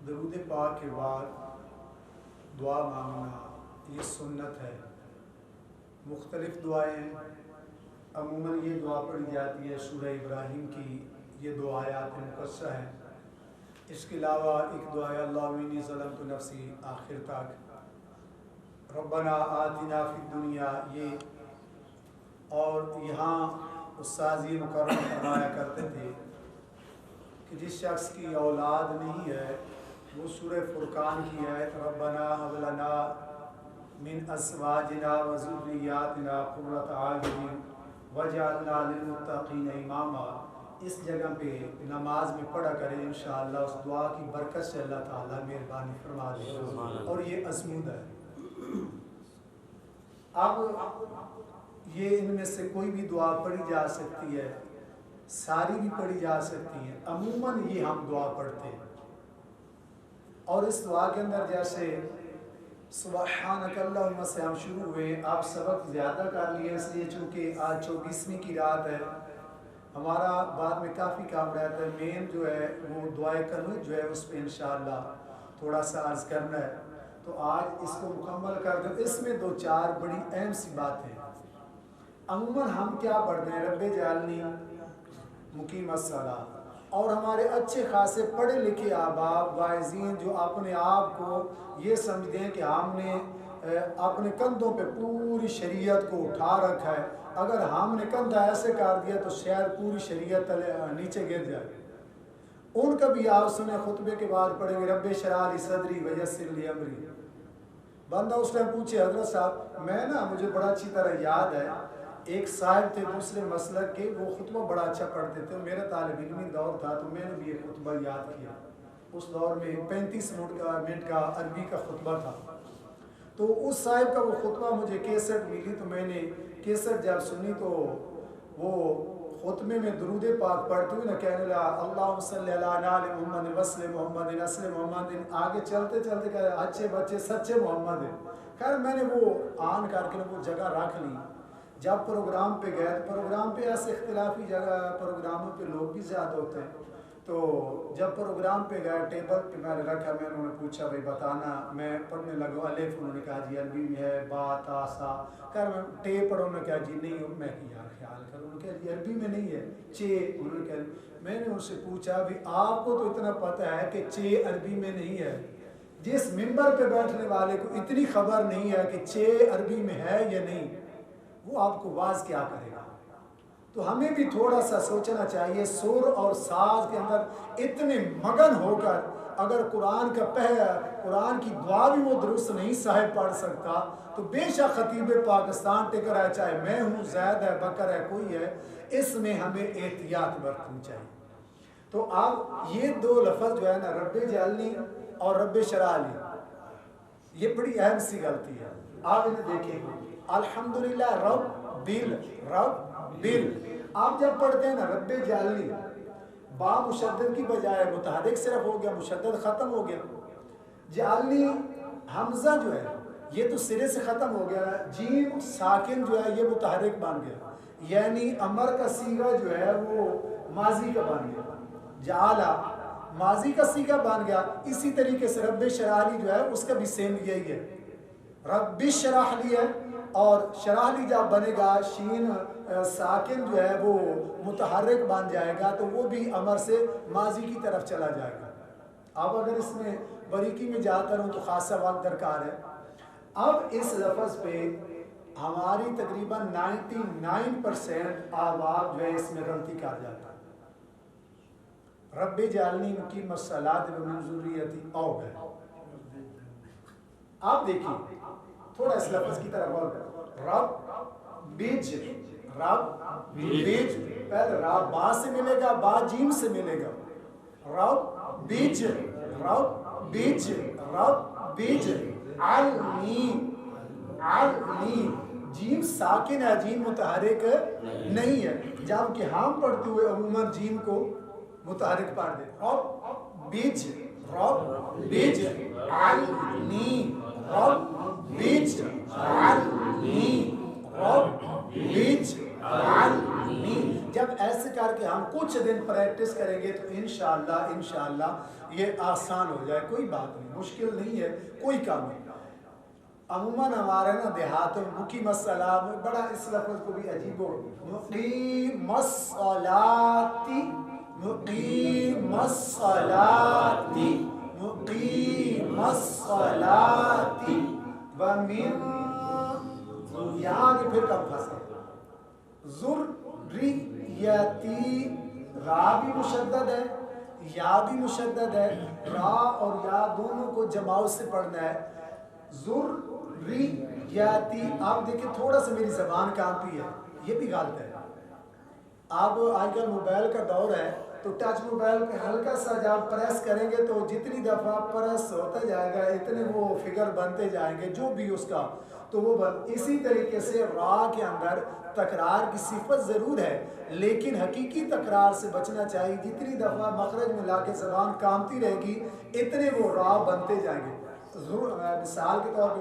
درود پاک کے بعد دعا مانگنا یہ سنت ہے۔ مختلف دعائیں عموماً یہ دعا پڑھی جاتی ہے سورہ ابراہیم کی، یہ دو آیات مقصہ ہیں۔ اس کے علاوہ ایک دعا ہے اللہم انی ظلمت نفسی آخر تک، ربنا آتنا فی الدنیا، یہ اور یہاں استاذ یہ مقرر فرمایا کرتے تھے کہ جس شخص کی اولاد نہیں ہے وہ سورہ فرقان کی آیت ربنا هب لنا من ازواجنا وذریاتنا قرۃ اعین واجعلنا للمتقین اماما، اس جگہ پہ نماز میں پڑھا کریں، انشاءاللہ اس دعا کی برکت سے اللہ تعالیٰ مہربانی فرما دے، اور یہ ازمود ہے۔ اب یہ ان میں سے کوئی بھی دعا پڑھی جا سکتی ہے، ساری بھی پڑھی جا سکتی ہیں، عموماً یہ ہم دعا پڑھتے ہیں۔ اور اس دعا کے اندر جیسے سبحانک اللہم سے ہم شروع ہوئے، آپ سبق زیادہ کر لیے اس لیے چونکہ آج 24ویں کی رات ہے، ہمارا بعد میں کافی کام رہتا ہے، مین جو ہے وہ دعائے قنوت جو ہے اس پہ انشاءاللہ تھوڑا سا عرض کرنا ہے، تو آج اس کو مکمل کر دو۔ اس میں دو چار بڑی اہم سی باتیں۔ عموماً ہم کیا پڑھتے ہیں رب جعلنی مقیم الصلاۃ، اور ہمارے اچھے خاصے پڑھے لکھے آباء واعظین جو اپنے آپ کو یہ سمجھتے ہیں کہ ہم نے اپنے کندھوں پہ پوری شریعت کو اٹھا رکھا ہے، اگر ہم نے کندھا ایسے کر دیا تو شاید پوری شریعت نیچے گر جائے۔ ان کا بھی آپ سنیں خطبے کے بعد پڑھیں گے رب اشرح لی صدری ویسر لی امری۔ بندہ اس ٹائم پوچھے حضرت صاحب میں مجھے بڑا اچھی طرح یاد ہے، ایک صاحب تھے دوسرے مسلک کے، وہ خطبہ بڑا اچھا پڑھتے تھے، میرا طالب علمی دور تھا تو میں نے بھی ایک خطبہ یاد کیا۔ اس دور میں 35 منٹ کا عربی کا خطبہ تھا، تو اس صاحب کا وہ خطبہ مجھے کیسٹ ملی، تو میں نے کیسٹ جب سنی تو وہ خطبے میں درود پاک پڑھتے ہوئے نہ کہنے لگا اللہم صلی علی آل محمد وسلم محمد اسلم محمد، آگے چلتے چلتے کہ اچھے بچے سچے محمد ہیں۔ خیر میں نے وہ آن کر کے وہ جگہ رکھ لی۔ جب پروگرام پہ گئے، پروگرام پہ ایسے اختلافی جگہ پروگراموں پہ لوگ بھی زیادہ ہوتے ہیں، تو جب پروگرام پہ گئے ٹیبل پہ میں نے رکھا، میں انہوں نے پوچھا بھائی بتانا، میں پڑھنے لگا الف، انہوں نے کہا جی عربی میں ہے با تا سا، کہا میں ٹے پڑھوں، انہوں نے کہا جی نہیں، میں کہ یار خیال کروں، انہوں نے کہا جی عربی میں نہیں ہے چے، انہوں نے کہا، میں نے ان سے پوچھا بھی آپ کو تو اتنا پتہ ہے کہ چے عربی میں نہیں ہے، جس ممبر پہ بیٹھنے والے کو اتنی خبر نہیں ہے کہ چے عربی میں ہے یا نہیں، وہ آپ کو واز کیا کرے گا؟ تو ہمیں بھی تھوڑا سا سوچنا چاہیے، سر اور ساز کے اندر اتنے مگن ہو کر اگر قرآن کی دعا بھی وہ درست نہیں صاحب پڑھ سکتا تو بے شک خطیب پاکستان ٹکر ہے، چاہے میں ہوں، زید ہے، بکر ہے، کوئی ہے، اس میں ہمیں احتیاط برتنی چاہیے۔ تو اب یہ دو لفظ جو ہے نا رب جعلنی اور رب اشرح لی، یہ بڑی اہم سی غلطی ہے۔ آپ انہیں دیکھیں الحمدللہ رب بل، آپ جب پڑھتے ہیں نا رب جعلنی، با مشدد کی بجائے متحرک صرف ہو گیا، مشدد ختم ہو گیا، جعلنی حمزہ جو ہے یہ تو سرے سے ختم ہو گیا، جیم ساکن جو ہے یہ متحرک بن گیا، یعنی امر کا صیغہ جو ہے وہ ماضی کا بن گیا، جعلا ماضی کا صیغہ بن گیا۔ اسی طریقے سے رب اشرح لی جو ہے اس کا بھی سیم یہی ہے، رب اشرح لی ہے، اور شرح لی جب بنے گا شین ساکن جو ہے وہ متحرک بن جائے گا تو وہ بھی امر سے ماضی کی طرف چلا جائے گا۔ اب اگر اس میں باریکی میں جاتا رہوں تو خاصا وقت درکار ہے۔ اب اس لفظ پہ ہماری تقریباً 99% آباد جو ہے اس میں غلطی کر جاتا ہے۔ رب جعلنی مقیم الصلاۃ ومن ذریتی او ہے۔ آپ دیکھیں تھوڑا اس لفظ کی طرف غور کریں، رب بیج، پہلے را با سے ملے گا، با جیم سے ملے گا، رب بیج علنی، جیم ساکن ہے، جیم متحرک نہیں ہے، جبکہ ہم پڑھتے ہوئے عموماً جیم کو متحرک پڑھ دیں، رب بیج علنی، رب بیج علنی، رب بیج علنی۔ جب ایسے کر کے ہم کچھ دن پریکٹس کریں گے تو انشاءاللہ یہ آسان ہو جائے، کوئی بات نہیں، مشکل نہیں ہے، کوئی کام نہیں۔ عموماً ہمارے نا دیہاتوں میں مقیم الصلاۃ میں بڑا اس لفظ کو بھی عجیب ہو، مقیم الصلاۃ، مقیم الصلاۃ، مقیم الصلاۃ ومن، یہاں کے پھر کب پھنسے، ذریتی، را بھی مشدد ہے، یا بھی مشدد ہے، را اور یا دونوں کو جماؤ سے پڑھنا ہے، ذریتی۔ آپ دیکھیں تھوڑا سا میری زبان کانپی ہے، یہ بھی غلط ہے۔ آپ آج کل موبائل کا دور ہے تو ٹچ موبائل پہ ہلکا سا جب پریس کریں گے تو جتنی دفعہ پریس ہوتا جائے گا اتنے وہ فگر بنتے جائیں گے، جو بھی اس کا تو وہ اسی طریقے سے را کے اندر تکرار کی صفت ضرور ہے، لیکن حقیقی تکرار سے بچنا چاہیے۔ جتنی دفعہ مخرج میں لا کے زبان کامتی رہے گی اتنے وہ را بنتے جائیں گے۔ مثال کے طور پہ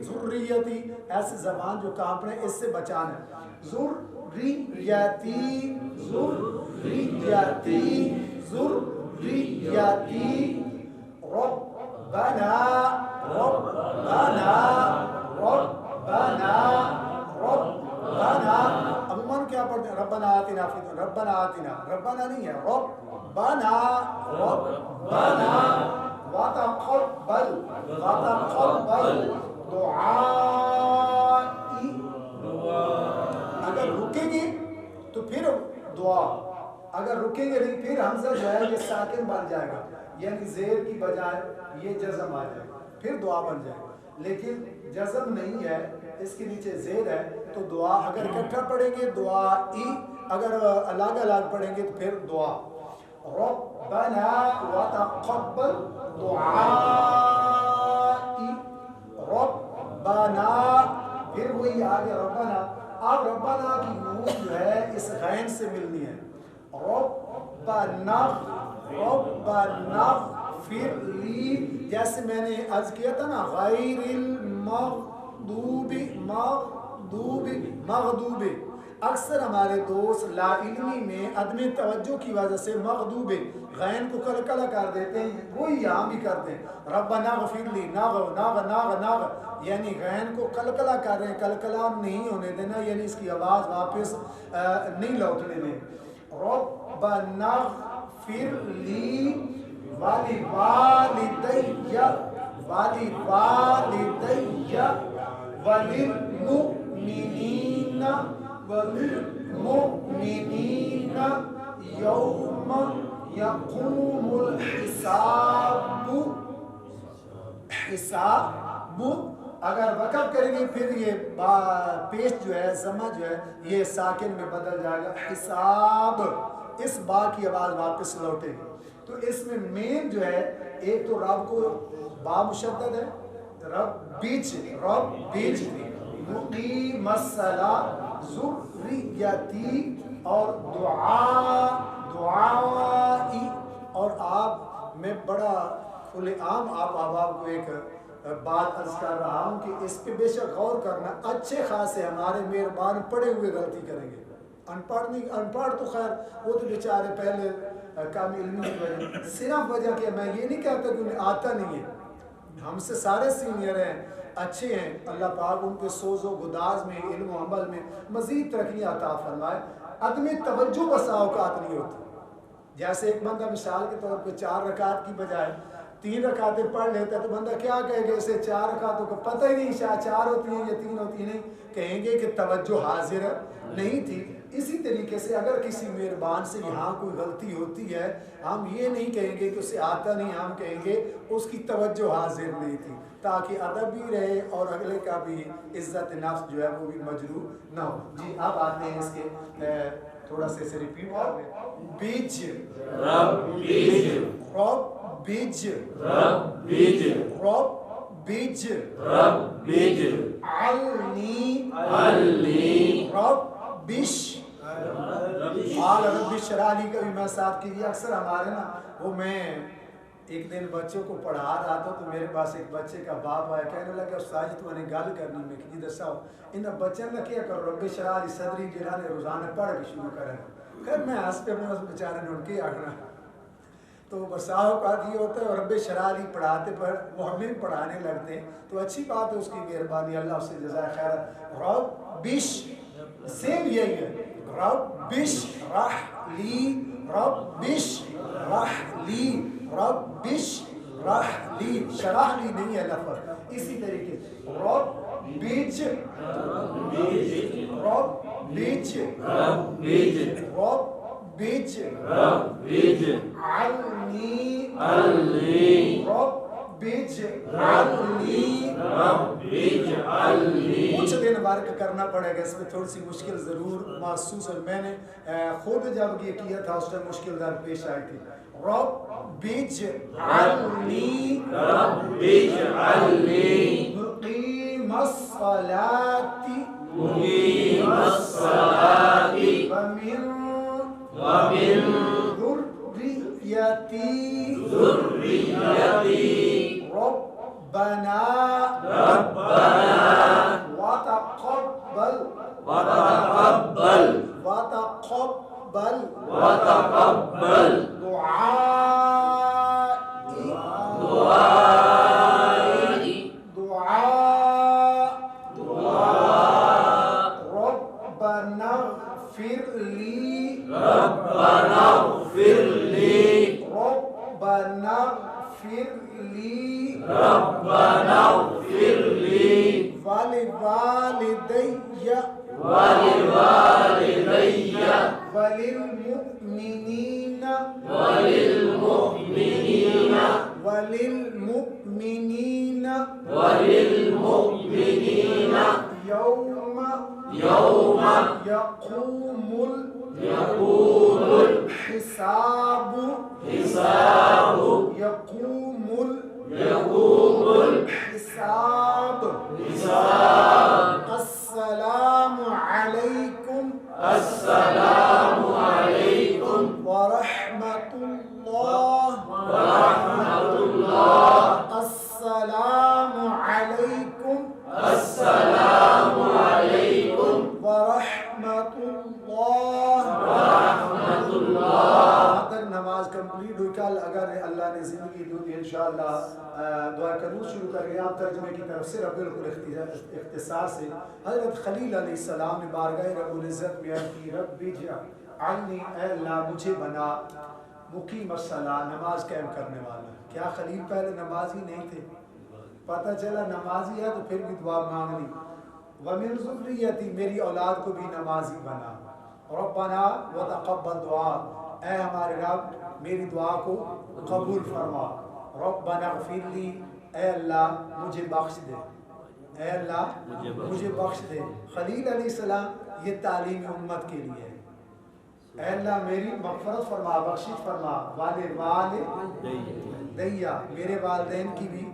ذریتی، ایسے زبان جو کانپ رہے ہیں اس سے بچانا ہے۔ ذریتی، ذریتی، ذریتی، ربنا، ربنا، ربنا، ربنا۔ عموماً کیا پڑھتے ہیں؟ ربنا آتنا فی الدنیا، ربنا آتنا، ربنا نہیں ہے، ربنا، ربنا وتقبل، وتقبل دعائی۔ اگر رکیں گے تو پھر دعا، اگر رکیں گے نہیں پھر حمزہ جو ہے یہ ساکن بن جائے گا، یعنی زیر کی بجائے یہ جزم آ جائے گا، پھر دعا بن جائے گا۔ لیکن جزم نہیں ہے، اس کے نیچے زیر ہے تو دعا اگر اکٹھا پڑھیں گے دعائی، اگر الگ الگ پڑھیں گے تو پھر دعا۔ ربنا وتقبل دعائی، ربنا، پھر وہی آگے ربنا۔ اب ربنا کی نون جو ہے اس غین سے ملنی ہے، ربنا، ربنا اغفر لی، جیسے میں نے عرض کیا تھا نا غیر المغضوب، مغضوب، مغضوب۔ اکثر ہمارے دوست لا علمی میں عدم توجہ کی وجہ سے مغضوب غین کو کلکلا کر دیتے ہیں، وہی یہاں بھی کرتے ہیں، ربنا اغفر لی، ناغ ناغ ناغ ناغ، یعنی غین کو کلکلا کر رہے ہیں، کلکلا نہیں ہونے دینا، یعنی اس کی آواز واپس نہیں لوٹنے دیں۔ ربنا اغفر لی ولوالدی، ولوالدی وللمؤمنین، وللمؤمنین یوم یقوم الحساب، حساب اگر وقف کریں گے پھر یہ پیش جو ہے ضمہ جو ہے یہ ساکن میں بدل جائے گا، حساب، اس با کی آواز واپس لوٹے گی۔ تو اس میں مین جو ہے ایک تو رب کو با مشدد ہے، رب بیچ، رب بیچ، مقیم الصلاۃ، ذریتی، اور دعا، دعائی۔ اور آپ میں بڑا کھلے عام آپ احباب کو ایک بات عرض کر رہا ہوں کہ اس پہ بے شک غور کرنا، اچھے خاصے ہمارے مہربان پڑھے ہوئے غلطی کریں گے، ان پڑھ نہیں، ان پڑھ تو خیر وہ تو بیچارے پہلے کام علمی کی وجہ، صرف وجہ کہ میں یہ نہیں کہتا کہ انہیں آتا نہیں ہے، ہم سے سارے سینئر ہیں، اچھے ہیں، اللہ پاک ان کے سوز و گداز میں، علم و عمل میں مزید ترقی عطا فرمائے۔ عدم توجہ بسا اوقات نہیں ہوتی، جیسے ایک بندہ مثال کے طور پہ 4 رکعت کی بجائے 3 رکعتیں پڑھ لیتا ہے تو بندہ کیا کہے گا، اسے 4 رکعتوں کا پتہ ہی نہیں، شاید 4 ہوتی ہیں یا 3 ہوتی ہیں، نہیں کہیں گے کہ توجہ حاضر نہیں تھی۔ اسی طریقے سے اگر کسی مہربان سے یہاں کوئی غلطی ہوتی ہے، ہم یہ نہیں کہیں گے کہ اسے آتا نہیں، ہم کہیں گے اس کی توجہ حاضر نہیں تھی، تاکہ ادب بھی رہے اور اگلے کا بھی عزت نفس جو ہے وہ بھی مجروح نہ ہو۔ جی اب آتے ہیں اس کے تھوڑا سے اسے ریپیٹ کر لیں۔ بیج، رب بیج، رب بیج، رب بیج، رب بیج، رب بیج، علنی، علنی، رب بش، قال رب اشرح لی، کبھی میں ساتھ کیجیے، اکثر ہمارے نا وہ میں ایک دن بچوں کو پڑھا رہا تھا تو میرے پاس ایک بچے کا باپ آیا کہنے لگا استاد جی تو نے گل کرنی میں کہ دساؤ ان بچوں کا کیا کرو رب اشرح لی صدری جہاں نے روزانہ پڑھ کے شروع کریں خیر میں ہنس پہ میں اس بیچارے نے ان کے آخنا تو بساؤ کا یہ ہوتا ہے رب اشرح لی پڑھاتے پر وہ ہمیں پڑھانے لگتے ہیں تو اچھی بات ہے اس کی مہربانی اللہ اس سے جزائے خیر رب بش سیم یہی ہے رب بش رح لی رب بش رح لی رب بش رح لی شرح لی نہیں ہے لفظ اسی طریقے سے رب بج رب بج رب بج علنی رب بج علنی کچھ دن ورک کرنا پڑے گا اس میں تھوڑی سی مشکل ضرور محسوس ہے میں نے خود جب یہ کیا تھا اس ٹائم مشکل در پیش آئی تھی رب بج علنی مقیم الصلاة ومن ذريتي ربنا وتقبل ربنا اغفر لي ولوالدي وللمؤمنين يوم يقوم الحساب السلام عليكم ورحمة الله السلام عليكم ورحمة الله اگر نماز کمپلیٹ ہوئی کل اگر اللہ نے زندگی دی انشاءاللہ دعا کرنا شروع کر گئے آپ ترجمے کی طرف سے رب بالکل اختصار سے حضرت خلیل علیہ السلام نے بارگاہ رب العزت میں عرض کی رب اجعلنی اے اللہ مجھے بنا مقیم الصلاۃ نماز قائم کرنے والا کیا خلیل پہلے نمازی نہیں تھے پتہ چلا نمازی ہے تو پھر بھی دعا مانگ لی ومن ذریتی میری اولاد کو بھی نمازی بنا ربنا وتقبل دعا اے ہمارے رب میری دعا کو قبول فرما ربنا اغفر لی اے اللہ مجھے بخش دے اے اللہ مجھے بخش دے خلیل علیہ السلام یہ تعلیم امت کے لیے ہے اے اللہ میری مغفرت فرما بخشش فرما والدیا میرے والدین کی بھی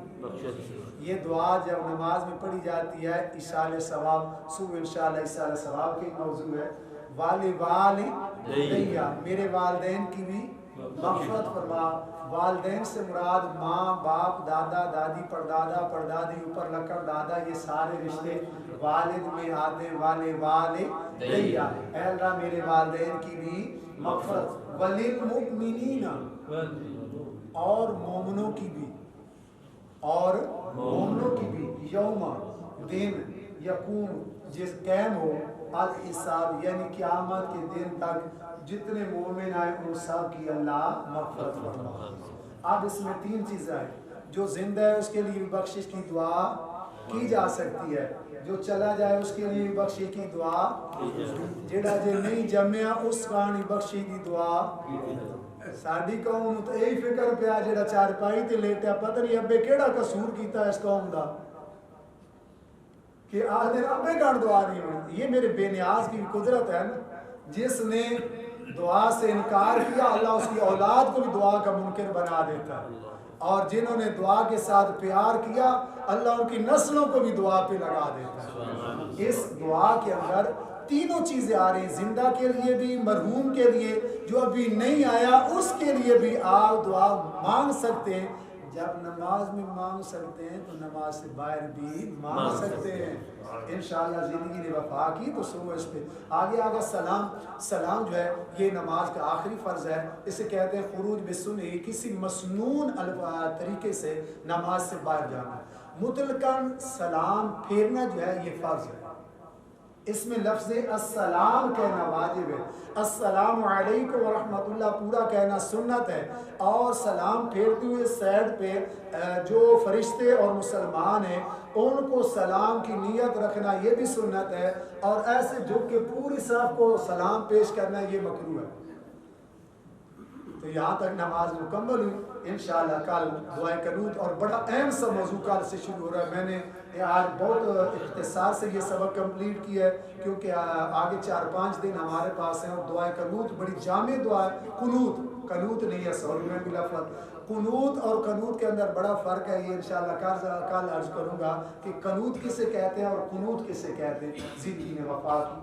یہ دعا جب نماز میں پڑھی جاتی ہے ایصال ثواب صبح انشاءاللہ ایصال ثواب کی موضوع ہے والدیا میرے والدین کی بھی مغفرت فرما والدین سے مراد ماں باپ دادا دادی پردادا پردادی اوپر لکڑ دادا یہ سارے رشتے والد میں آتے والدیا اے اللہ میرے والدین کی بھی مغفرت وللمؤمنین اور مومنوں کی بھی یوم دن یقوم جس قائم ہو الحساب یعنی قیامت کے دن تک جتنے مومن آئے ان سب کی اللہ مغفرت فرما اب اس میں تین چیزیں ہیں جو زندہ ہے اس کے لیے بخشش کی دعا کی جا سکتی ہے جو چلا جائے اس کے لیے بخشش کی دعا جڑا جے نہیں جمیا اس کانی بخشش کی دعا ساڈی قوم تو یہی فکر پیا جڑا چارپائی تے لیٹیا پتہ نہیں ابے کیڑا قصور کیتا اس قوم دا کہ آدھے ابے گھر دعا نہیں ہوئی یہ میرے بے نیاز کی قدرت ہے نا جس نے دعا سے انکار کیا اللہ اس کی اولاد کو بھی دعا کا ممکن بنا دیتا ہے اور جنہوں نے دعا کے ساتھ پیار کیا اللہ ان کی نسلوں کو بھی دعا پہ لگا دیتا ہے۔ اس دعا کے اندر تینوں چیزیں آ رہی ہیں، زندہ کے لیے بھی، مرحوم کے لیے، جو ابھی نہیں آیا اس کے لیے بھی آپ دعا مانگ سکتے ہیں۔ جب نماز میں مانگ سکتے ہیں تو نماز سے باہر بھی مانگ سکتے ہیں۔ انشاءاللہ زندگی نے وفا کی تو سو اس پہ آگے سلام جو ہے یہ نماز کا آخری فرض ہے۔ اسے کہتے ہیں خروج بسنہ، کسی مسنون طریقے سے نماز سے باہر جانا۔ مطلقاً سلام پھیرنا جو ہے یہ فرض ہے، اس میں لفظ السلام کہنا واجب ہے، السلام علیکم ورحمۃ اللہ پورا کہنا سنت ہے، اور سلام پھیرتے ہوئے سیڈ پہ جو فرشتے اور مسلمان ہیں ان کو سلام کی نیت رکھنا یہ بھی سنت ہے، اور ایسے جھک کے پوری صف کو سلام پیش کرنا یہ مکروہ ہے۔ تو یہاں تک نماز مکمل ہوئی۔ انشاءاللہ کل دعائے قنوت، اور بڑا اہم سا موضوع کل سے شروع ہو رہا ہے۔ میں نے آج بہت اختصار سے یہ سبق کمپلیٹ کیا ہے کیونکہ آگے 4-5 دن ہمارے پاس ہیں، اور دعائے قنوت بڑی جامع دعا ہے۔ قنوت نہیں ہے، سوری میں بھی لفظ قنوت اور قنوت کے اندر بڑا فرق ہے، یہ انشاءاللہ کل عرض کروں گا کہ قنوت کسے کہتے ہیں اور قنوت کسے کہتے ہیں۔ زندگی نے وفا کی۔